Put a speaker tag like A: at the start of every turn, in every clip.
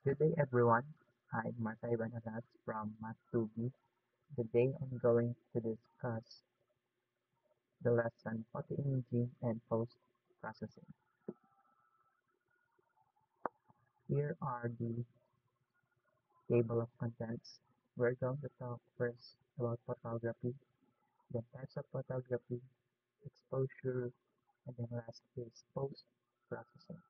A: Good day everyone, I'm Marta Ibanalas from Math2B. Today I'm going to discuss the lesson photo imaging and post-processing. Here are the table of contents. We're going to talk first about photography, then types of photography, exposure, and then last is post-processing.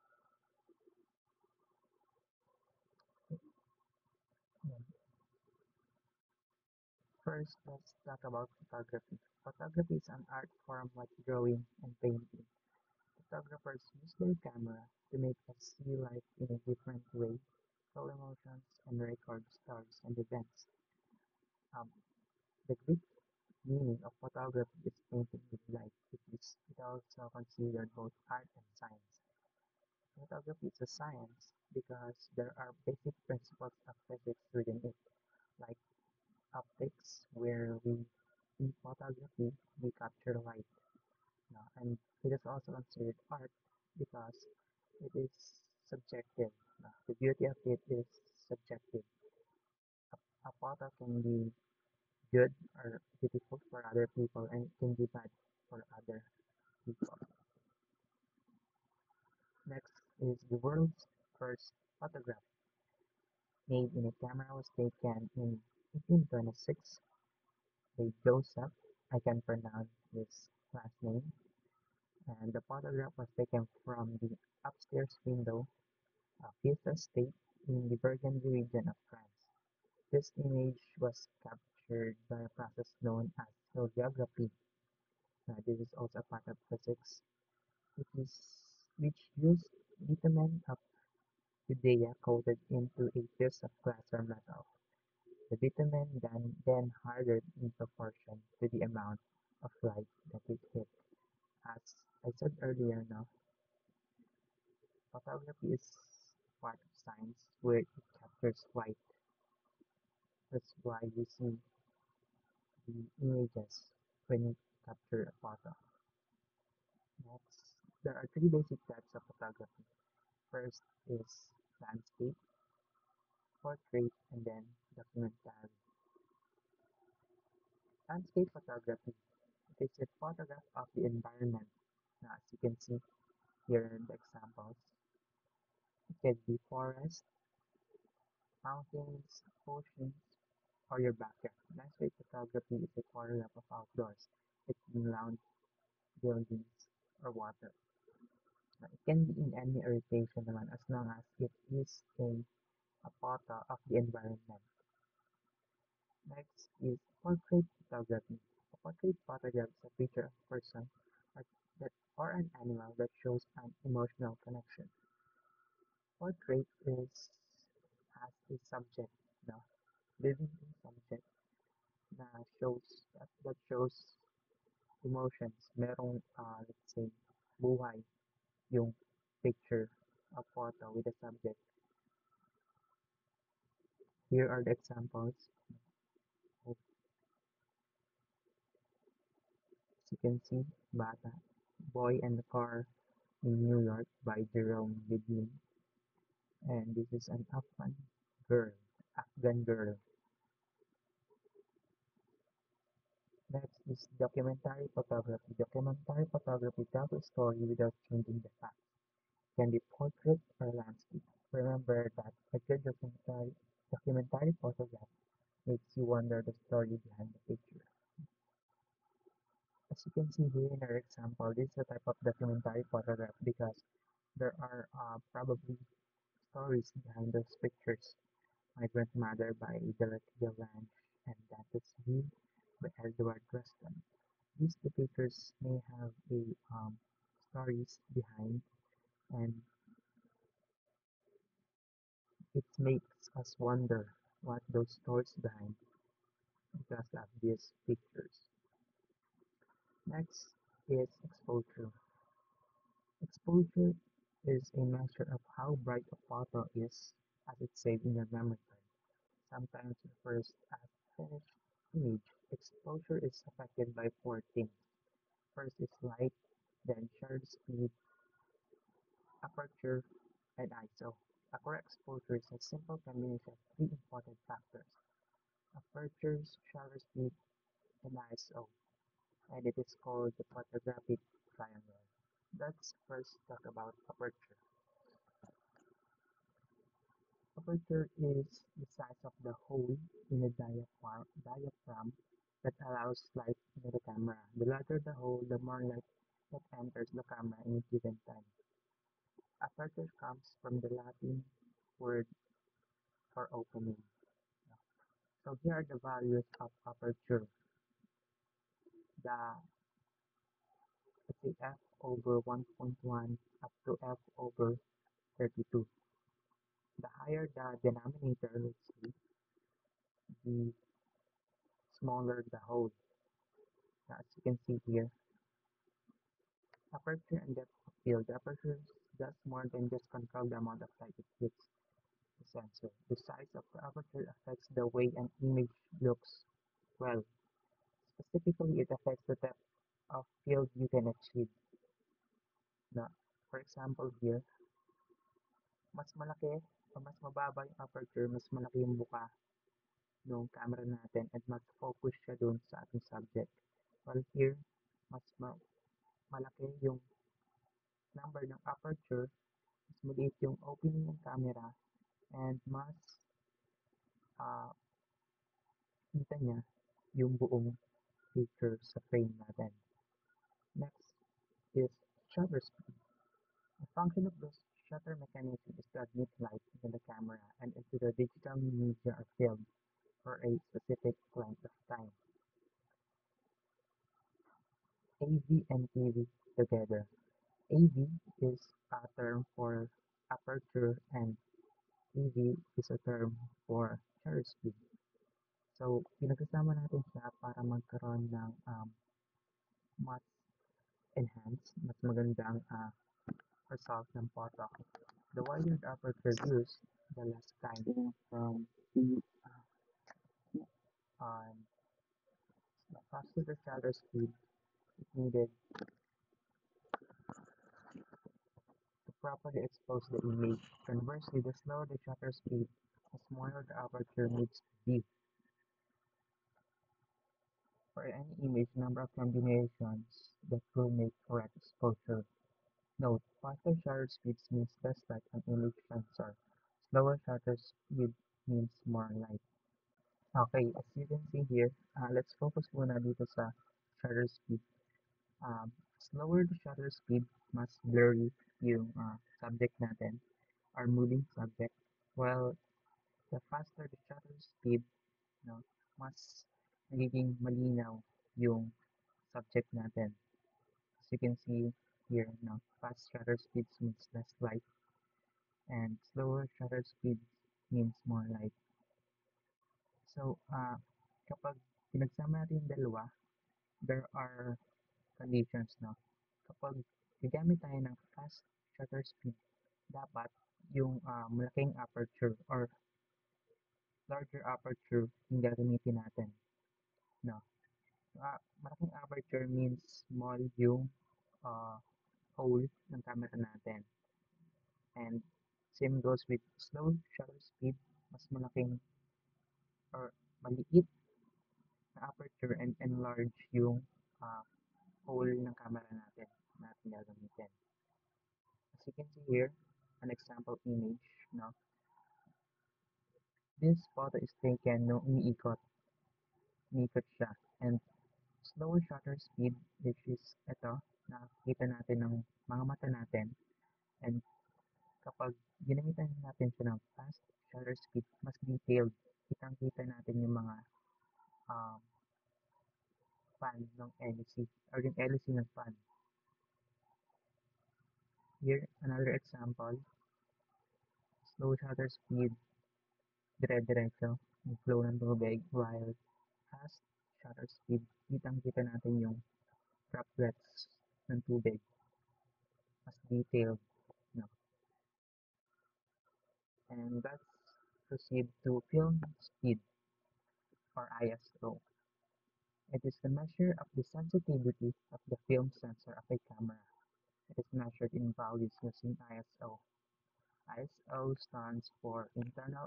A: First, let's talk about photography. Photography is an art form like drawing and painting. Photographers use their camera to make us see life in a different way, show emotions, and record stories and events. Um, the Greek meaning of photography is painting with light. It also considered both art and science. Photography is a science because there are basic principles of physics within it, like optics, where in photography we capture light. And it is also considered art because it is subjective. The beauty of it is subjective. A photo can be good or beautiful for other people and it can be bad for other people. Next is the world's first photograph made in a camera was taken in 1826 by Joseph. I can pronounce his last name. And the photograph was taken from the upstairs window of his estate in the Burgundy region of France. This image was captured by a process known as heliography. This is also a part of physics, which used bitumen of Judea coated into a piece of glass or metal. The bitumen then hardened in proportion to the amount of light that it hit. As I said earlier, now photography is part of science where it captures light. That's why we see the images when you capture a photo. Next, there are three basic types of photography. First is landscape, portrait, and then documentary. Landscape photography. It is a photograph of the environment. Now, as you can see here in the examples, it can be forest, mountains, oceans, or your backyard. Landscape photography is a photograph of outdoors. It can be land, buildings, or water. It can be in any orientation naman as long as it is a photo of the environment. Next is portrait photography. A portrait photograph is a picture of a person or, or an animal that shows an emotional connection. Portrait is has a subject, no, living subject na that shows emotions. Merong, let's say, buhay yung picture, a photo with a subject. Here are the examples. As you can see, Bata, Boy and the Car in New York by Jerome Bedin. And this is an Afghan girl. Next is documentary photography. Documentary photography tells a story without changing the facts. It can be portrait or landscape. Remember that a good documentary photograph makes you wonder the story behind the picture. As you can see here in our example, this is a type of documentary photograph because there are probably stories behind those pictures. My Grandmother by Dorothea Lange and Dante's View by Edward Weston. These pictures may have a stories behind, and it makes us wonder what those stories behind because of these pictures. Next is exposure. Exposure is a measure of how bright a photo is as it's saved in your memory card. Sometimes refers as finished image. Exposure is affected by four things. First is light, then shutter speed, aperture, and ISO. Accurate exposure is a simple combination of three important factors: aperture, shutter speed, and ISO, and it is called the photographic triangle. Let's first talk about aperture. Aperture is the size of the hole in a diaphragm that allows light into the camera. The larger the hole, the more light that enters the camera in a given time. Aperture comes from the Latin word for opening. So here are the values of aperture. The let's say f over 1.1 up to f over 32. The higher the denominator, let's say, the smaller the hole. As you can see here, aperture and depth of field. The aperture does more than just control the amount of light it hits the sensor. The size of the aperture affects the way an image looks. Well, specifically, it affects the depth of field you can achieve. Na, for example here, mas malaki o mas mababa yung aperture, mas malaki yung buka ng camera natin at mas focus siya dun sa ating subject. While here, mas malaki yung number ng aperture, mas maliit yung opening ng camera, and mas uh, kita niya yung buong picture sa frame natin. Next is shutter speed. The function of this shutter mechanism is to admit light into the camera and into the digital media or film for a specific length of time. AV and TV together. AV is a term for aperture and TV is a term for shutter speed. So, pinagsasama natin siya para magkaroon ng mas enhanced, mas magandang result ng photo. The wider the aperture used, the less time from the on the faster the shutter speed is needed to properly expose the image. Conversely, the slower the shutter speed, the smaller the aperture needs to be. For any image, number of combinations that will make correct exposure. Note: faster shutter speeds means less light on image sensor. Slower shutter speed means more light. Okay, as you can see here, let's focus muna dito sa shutter speed. Slower the shutter speed, mas blurry yung subject natin, our moving subject, while the faster the shutter speed, no, mas nagiging malinaw yung subject natin. As you can see here, no, fast shutter speeds means less light, and slower shutter speed means more light. So, kapag pinagsama natin yung dalawa, there are conditions, no? Kapag gagamit tayo ng fast shutter speed, dapat yung malaking aperture or larger aperture yung gagamitin natin, no? Malaking aperture means small yung uh, hole ng camera natin. And same goes with slow shutter speed, mas malaking or maliit na aperture and enlarge yung uh, hole ng camera natin na ating gagamitin. As you can see here, an example image, no? This photo is taken nung umiikot siya. And slower shutter speed, which is ito, nakikita natin ng mga mata natin. And kapag ginamitan natin siya ng fast shutter speed, mas detailed. Kitang-kita natin yung mga um, fan ng LC or yung LC ng fan. Here, another example, slow shutter speed, dire-diretso, yung flow ng tubig, while fast shutter speed, kitang-kita natin yung droplets ng tubig, mas detailed, no? And let's proceed to film speed or ISO. It is the measure of the sensitivity of the film sensor of a camera. It is measured in values using ISO. ISO stands for International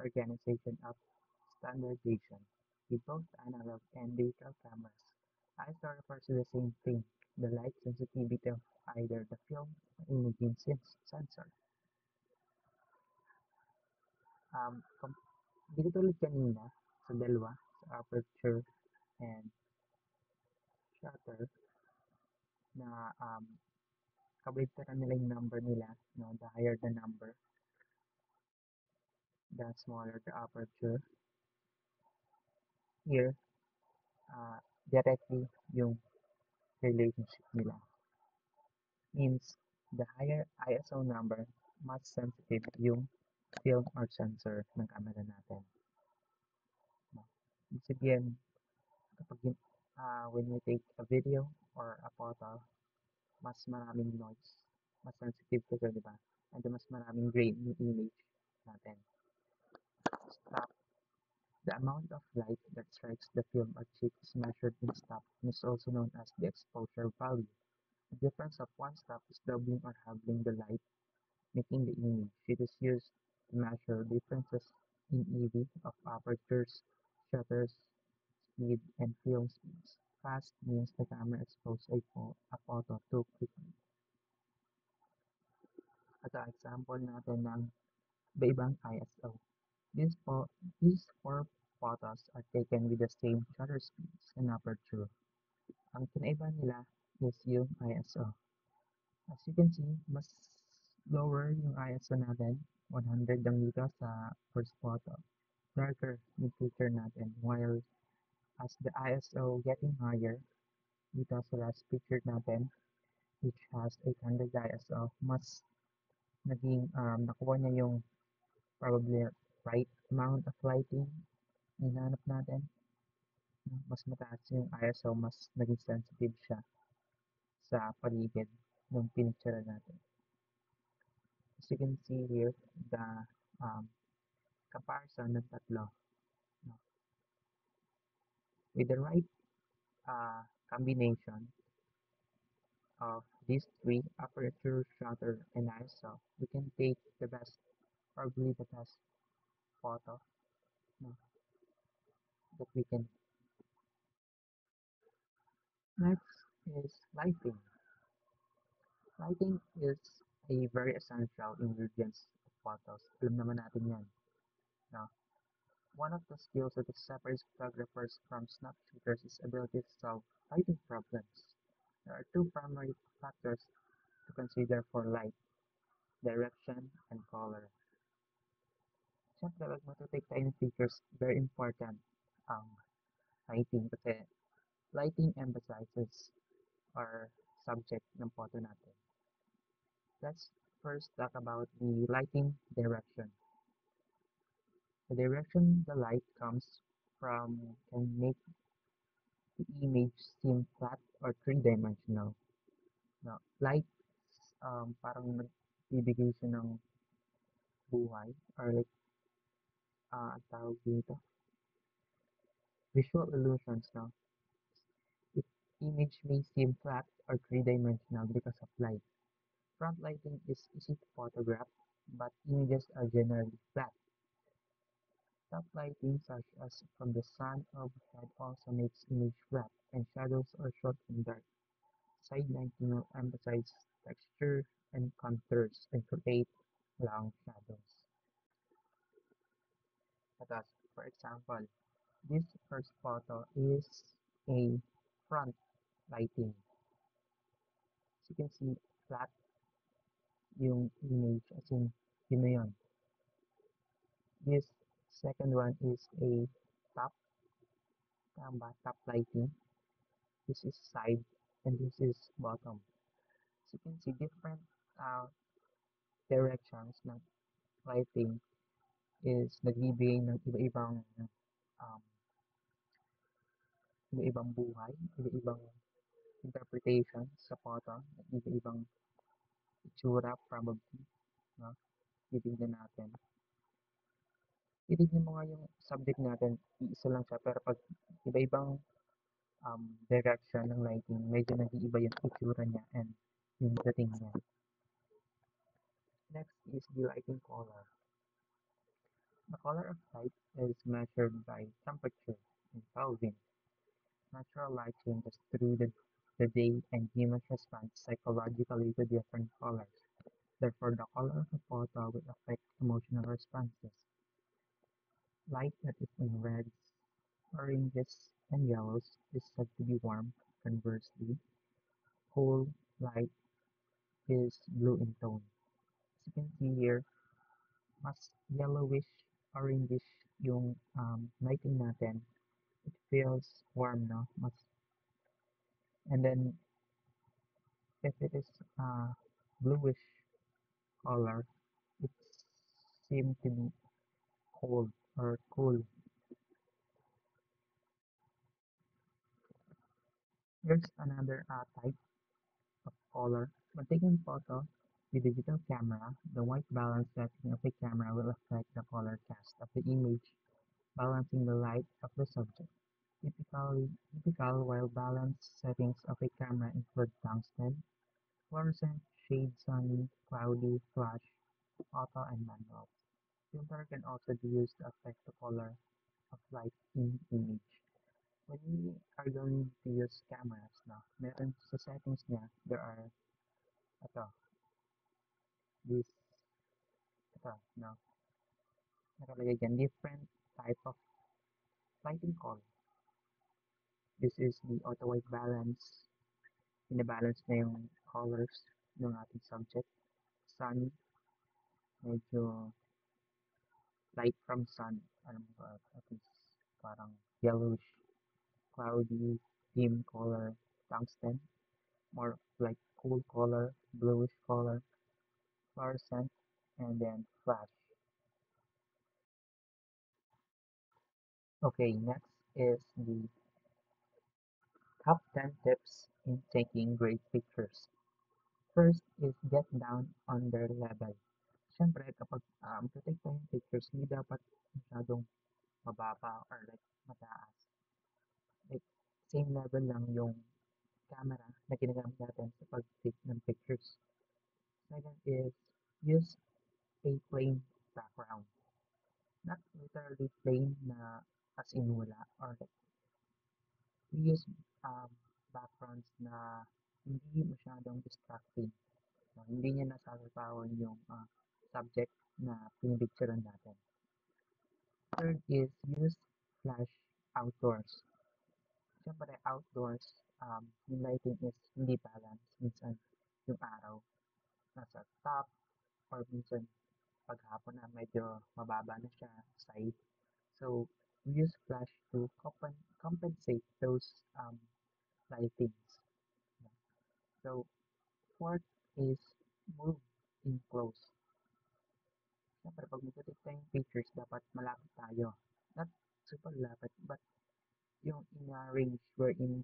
A: Organization of Standardization. With both analog and digital cameras, ISO refers to the same thing, the light sensitivity of either the film or imaging sensor. Um, com- Di katulad kanina, sa dalawa, sa aperture and shutter, na kabaligtaran nila yung number nila, no? The higher the number, the smaller the aperture. Here, uh, directly yung relationship nila. Means, the higher ISO number, mas sensitive yung film or sensor ng camera natin. No? Ibig sabihin, kapag when we take a video or a photo, mas maraming noise, mas sensitive kasi, di ba? And mas maraming grain yung image natin. Stop. The amount of light that strikes the film or chip is measured in stop and is also known as the exposure value. The difference of one stop is doubling or halving the light making the image. It is used to measure differences in EV of apertures, shutters, speed, and film speeds. Fast means the camera exposed a photo too quickly. Ito example natin ng iba-ibang ISO. These four photos are taken with the same shutter speeds and aperture. Ang kinaiba nila is yung ISO. As you can see, mas lower yung ISO natin. 100 lang dito sa first photo. Darker yung picture natin. While as the ISO getting higher, dito sa last picture natin, which has 800 ISO, mas naging nakuha niya yung probably right amount of lighting na hinahanap natin. Mas mataas yung ISO, mas naging sensitive siya sa paligid ng pinicture natin. As you can see here, the comparison ng tatlo. No? With the right combination of these three, aperture, shutter, and ISO, we can take the best, probably the best photo, no, that we can. Next is lighting. Lighting is a very essential ingredient of photos. Alam naman natin yan. No? One of the skills that separates photographers from snap shooters is ability to solve lighting problems. There are two primary factors to consider for light: direction and color. Siyempre, pag matutake tayo ng pictures, very important ang lighting kasi lighting emphasizes our subject ng photo natin. Let's first talk about the lighting direction. The direction the light comes from can make the image seem flat or three-dimensional. Now, light, parang nagbibigay siya ng buhay or like, ang tawag dito, visual illusions, no? Its image may seem flat or three-dimensional because of light. Front lighting is easy to photograph, but images are generally flat. Top lighting, such as from the sun overhead, also makes image flat, and shadows are short and dark. Side lighting will emphasize texture and contours and create long shadows. For example, this first photo is a front lighting. As you can see, flat yung image, as in, yun na yun. This second one is a top, top lighting. This is side, and this is bottom. As you can see, different directions ng lighting is nagbibigay ng um, iba-ibang buhay, iba-ibang interpretation sa photo, iba-ibang itsura probably, no? Titignan natin. Titignan mo nga yung subject natin, iisa lang siya, pero pag iba-ibang direction ng lighting, medyo nag-iiba yung itsura niya and yung dating niya. Next is the lighting color. The color of light is measured by temperature in Kelvin. Natural light changes through the day and humans respond psychologically to different colors. Therefore, the color of a photo will affect emotional responses. Light that is in reds, oranges, and yellows is said to be warm. Conversely, cool light is blue in tone. As you can see here, mas yellowish, orangish yung lighting natin. It feels warm, no? And then if it is bluish color, it seems to be cold or cool. Here's another type of color. When taking photo with digital camera, the white balance setting of the camera will affect the color cast of the image, balancing the light of the subject. Typical while balance settings of a camera include tungsten, fluorescent, shade sunny, cloudy, flash, auto, and manual. Filter can also be used to affect the color of light in image. When we are going to use cameras now, meron sa settings niya, there are ito, this, ito, no, nakalagay dyan, different type of lighting color. This is the auto white balance. Binabalance na yung colors ng ating subject. Sun, medyo light from sun. Ano ba? At least parang yellowish, cloudy, dim color, tungsten. More like cool color, bluish color, fluorescent, and then flash. Okay, next is the top 10 tips in taking great pictures. First is get down on their level. Siyempre, kapag take tayo ng pictures, hindi dapat masyadong mababa or like mataas. Like, same level lang yung camera na ginagamit natin sa pag-take ng pictures. Second is use a plain background. Not literally plain na as in wala or like, we use um, backgrounds na hindi masyadong distracting. So, hindi niya nasasapawan yung subject na pinipicturean natin. Third is use flash outdoors. Siyempre outdoors, yung lighting is hindi balanced. Minsan yung araw nasa top or minsan paghapon na medyo mababa na siya side. So we use flash to compensate those lightings. So fourth is move in close. Siyempre pag magte-take tayong pictures, dapat malapit tayo. Not super lapit, but yung in a range wherein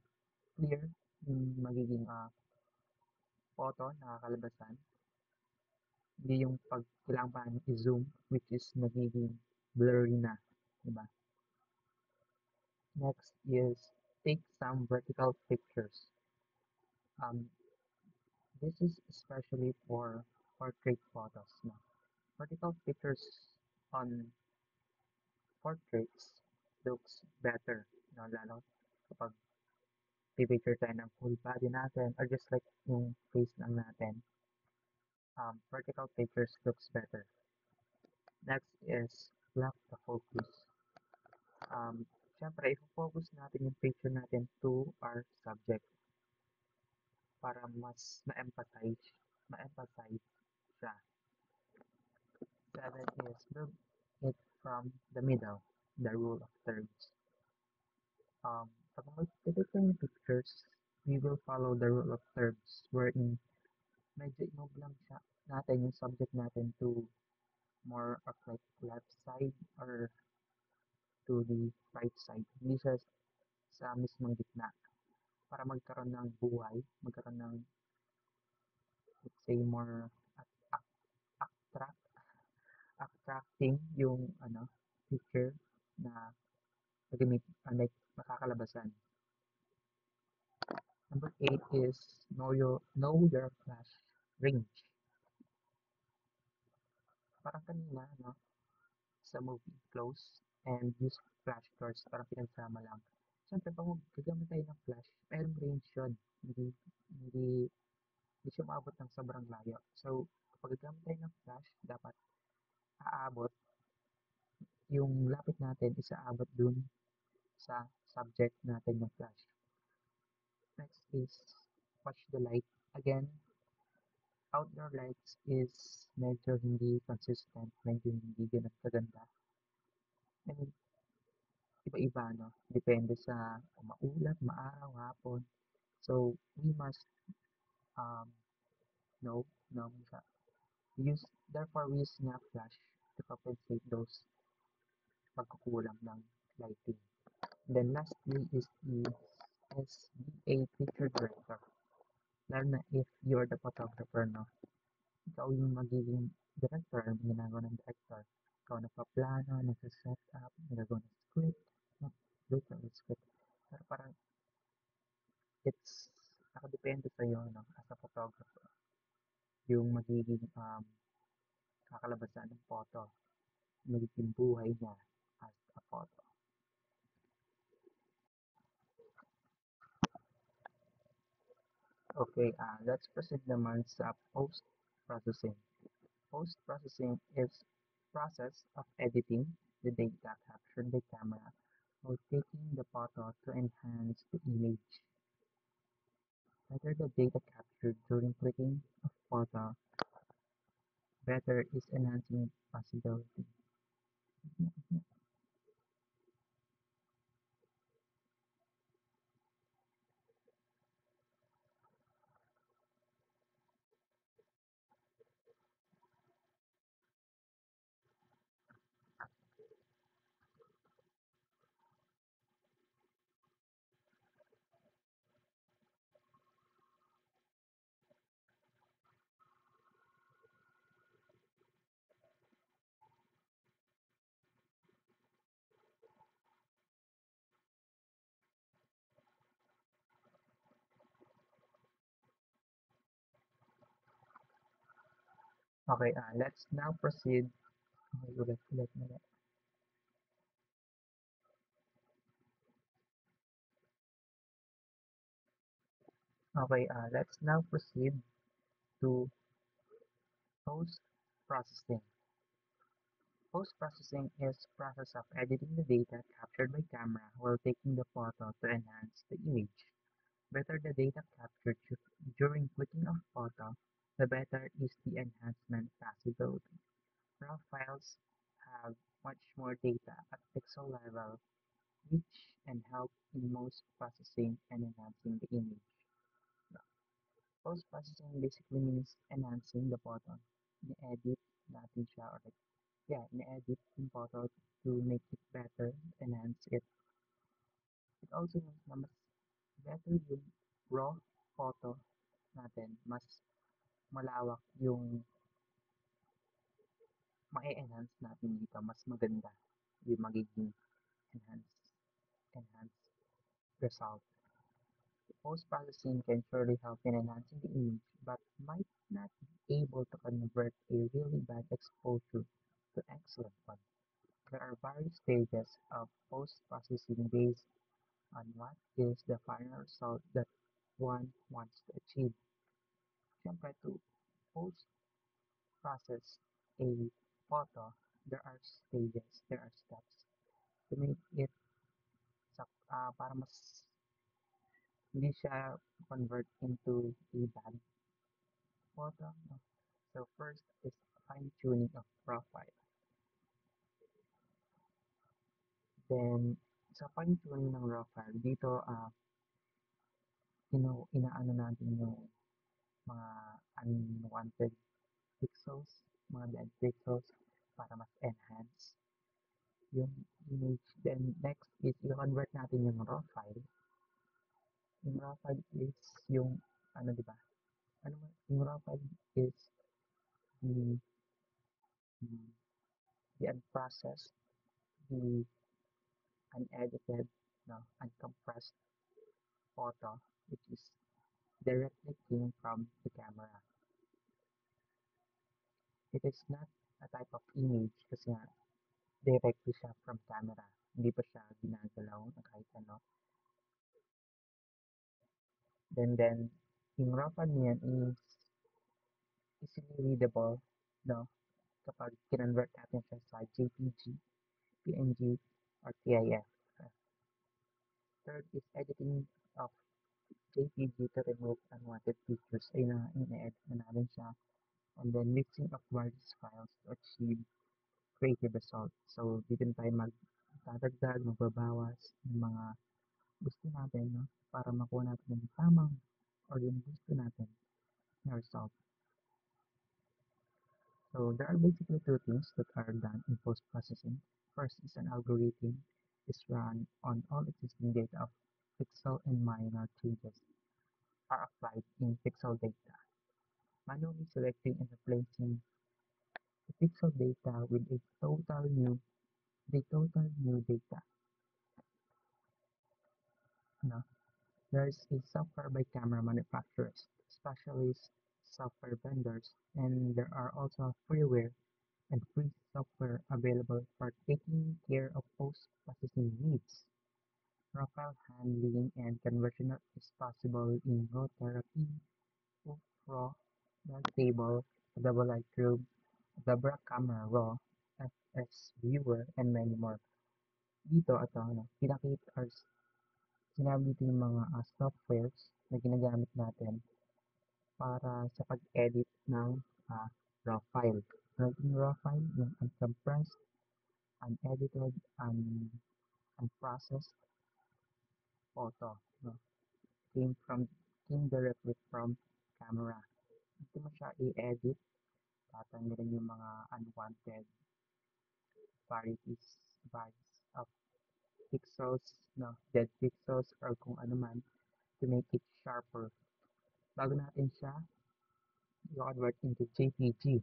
A: clear yung magiging photo na kakalabasan. Hindi yung pag kailangan pa i-zoom which is nagiging blurry na. Diba? Next is take some vertical pictures. Um, this is especially for portrait photos. No? Vertical pictures on portraits looks better. No? Lalo kapag pipicture tayo ng full body natin or just like yung face lang natin. Vertical pictures looks better. Next is lock the focus. Siyempre, i-focus natin yung picture natin to our subject para mas ma-emphasize siya. Seven is move it from the middle, the rule of thirds. Pag mag-take tayo ng pictures, we will follow the rule of thirds wherein medyo i-move lang siya natin yung subject natin to more of like left side or to the right side. Hindi siya sa mismong gitna para magkaroon ng buhay, magkaroon ng, let's say, more attract, attracting yung picture na magamit, like makakalabasan. Number 8 is know your flash range. Parang kanina, no, sa movie, close and use flash torch parang pinagsama lang. Siyempre, pag gagamit tayo ng flash, mayroong range yun. Hindi, hindi siya maabot ng sobrang layo. So, kapag gagamit tayo ng flash, dapat aabot, yung lapit natin is aabot dun sa subject natin ng flash. Next is watch the light. Again, outdoor lights is medyo hindi consistent, medyo hindi ganun kaganda. I mean, iba-iba, no? Depende sa kung maulan, maaraw, hapon. So, we must um, know, know siya. Therefore, we use nga flash to compensate those pagkukulang ng lighting. Then lastly is be a picture director. Lalo na if you're the photographer, no? Ikaw yung magiging director, yung ginagawa ng director. Ikaw nagpa-plano, nagsa-set up, nagagawa ng script, no? Literal script. Pero parang it's nakadepende sa'yo, no? As a photographer, yung magiging kakalabasan ng photo, magiging buhay niya as a photo. Okay, let's proceed naman sa post-processing. Post-processing is process of editing the data captured by camera or taking the photo to enhance the image. Whether the data captured during clicking of photo better is enhancing possibility. Okay, let's now proceed. Okay, ulit muna. Okay, let's now proceed to post-processing. Post-processing is process of editing the data captured by camera while taking the photo to enhance the image. Better the data captured during clicking of photo, the better is the enhancement possibility. Raw files have much more data at pixel level, which and help in most processing and enhancing the image. Post-processing basically means enhancing the photo. Ni-edit natin siya or like, yeah, ni-edit yung photo to make it better, enhance it. It also means na mas better yung raw photo natin, mas malawak yung ma-enhance natin dito, mas maganda yung magiging enhance, enhance result. Post-processing can surely help in enhancing the image, but might not be able to convert a really bad exposure to excellent one. There are various stages of post-processing based on what is the final result that one wants to achieve. Siyempre, to post-process a photo, there are stages, there are steps to make it para mas hindi siya convert into a bad photo. No? So first is fine-tuning of profile. Then, sa fine-tuning ng raw file, dito, inaano natin yung mga unwanted pixels, mga dead pixels, para mas enhance yung image. Then, next is i-convert natin yung raw file. Yung raw file is yung, ano, di ba? Yung raw file is the, the unprocessed, the unedited, no, uncompressed photo, which is directly came from the camera. It is not a type of image kasi nga directly siya from camera. Hindi pa siya ginagalaw na kahit ano. Then, yung raw file niyan is easily readable, no? Kapag kinonvert natin siya sa JPG, PNG, or TIFF. Third is editing of JPG to remove unwanted features. Ayun na, ina-edit na natin siya. And then, mixing of various files to achieve creative results. So, dito na tayo magdadagdag, magbabawas ng mga gusto natin, no? Para makuha natin yung tamang or yung gusto natin na result. So there are basically two things that are done in post-processing. First is an algorithm is run on all existing data of pixel and minor changes are applied in pixel data, manually selecting and replacing the pixel data with total new data. No? There is a software by camera manufacturers, specialist software vendors, and there are also freeware and free software available for taking care of post-processing needs. Raw file handling and conversion is possible in raw therapy, raw, table, double Lightroom, Dabra Camera Raw, FS Viewer, and many more. Dito, ito, pinakita or sinabi dito yung mga softwares na ginagamit natin para sa pag-edit ng raw file. Yung raw file, yung uncompressed, unedited, unprocessed photo. No? Came directly from camera. Hindi mo siya i-edit, tatanggalin yung mga unwanted varieties of pixels, no? Dead pixels, or kung ano man, to make it sharper. Bago natin siya i-convert into JPG.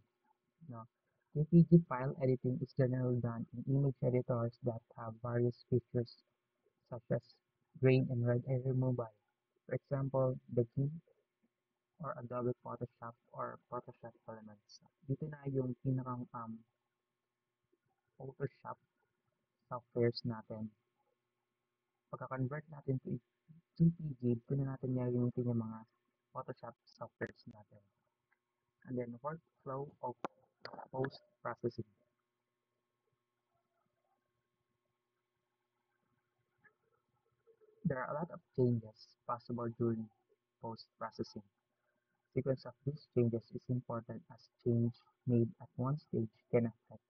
A: No? JPG file editing is generally done in image editors that have various features such as grain and red eye removal. For example, the GIMP or Adobe Photoshop or Photoshop Elements. Dito na yung pinakang Photoshop softwares natin. Pagka-convert natin to JPG, dito na natin gagamitin yung mga Photoshop softwares natin. And then, workflow of post-processing. There are a lot of changes possible during post-processing. Sequence of these changes is important as change made at one stage can affect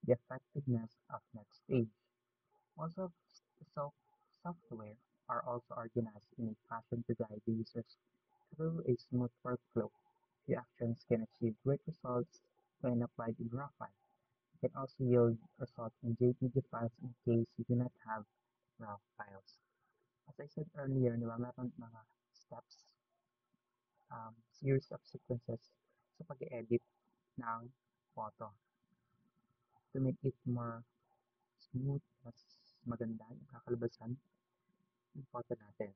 A: the effectiveness of next stage. Most of the software are also organized in a fashion to guide the users through a smooth workflow. The actions can achieve great results when applied in raw file. It can also yield results in JPG files in case you do not have raw files. As I said earlier, di ba, meron mga steps, series of sequences sa pag-edit ng photo to make it more smooth, mas maganda yung kakalabasan ng photo natin.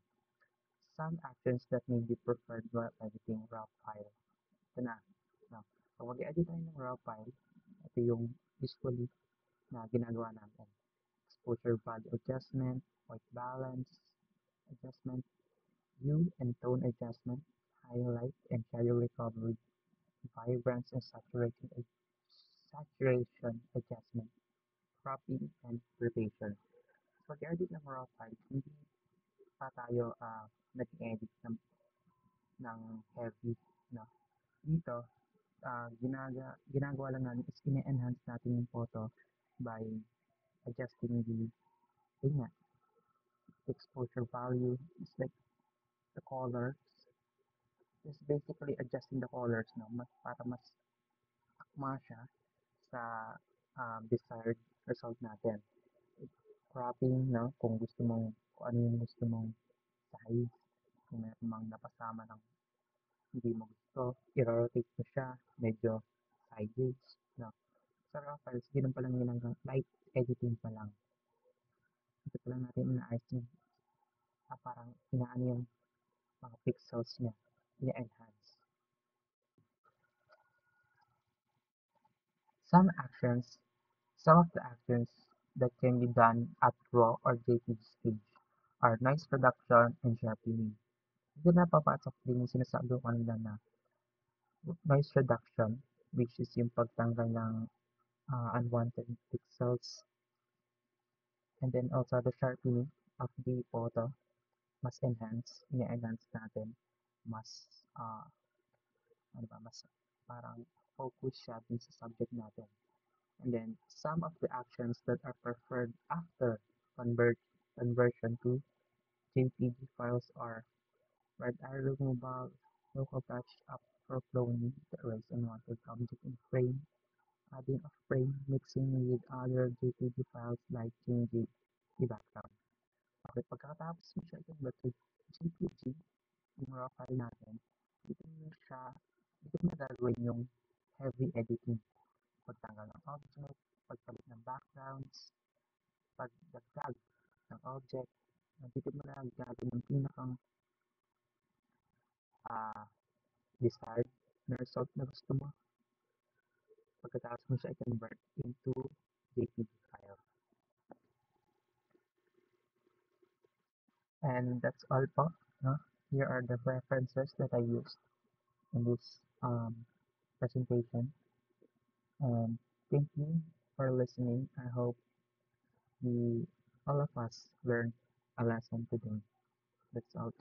A: Some actions that may be preferred while editing raw file. Ito na. No? So, mag-edit tayo ng raw file. Ito yung usually na ginagawa natin. Exposure value adjustment, white balance adjustment, hue and tone adjustment, highlight and shadow recovery, vibrance and saturation adjustment, cropping and rotation. So, pag-edit ng raw file, hindi pa tayo nag-edit ng heavy. No? Dito, ginagawa lang natin is ine-enhance natin yung photo by adjusting the exposure value. It's like the colors. It's basically adjusting the colors, no? Para mas akma siya sa desired result natin. Cropping, no? Kung ano yung gusto mong size, kung meron mang napasama ng hindi mo gusto, i-rotate mo siya, medyo sideways, no? Sa raw files, ganun pa lang yun hanggang light editing pa lang. Ito pa lang natin inaayos yung parang inaano yung mga pixels niya, ina-enhance. Some actions, some of the actions that can be done at raw or JPG stage are noise reduction and sharpening. Dito na papasok din yung sinasabi ko kanina na noise reduction, which is yung pagtanggal ng unwanted pixels, and then also the sharpening of the photo, mas ini-enhance natin, mas, ano ba, mas parang focus siya dun sa subject natin. And then some of the actions that are preferred after conversion to JPG files are red arrow removal, local touch up for cloning, the erase unwanted object in frame, adding a frame, mixing with other JPG files like changing the background. Okay, pagkatapos mo siya i-convert to JPG, yung raw file natin, dito mo gagawin yung heavy editing. Pagtanggal ng object, pagpalit ng backgrounds, pagdagdag ng object, dito mo na gagawin yung pinakang uh, desired na result na gusto mo pagkatapos mo siya i-convert into JPG file. And that's all po. No? Here are the references that I used in this presentation. And thank you for listening. I hope we all of us learned a lesson today. That's all.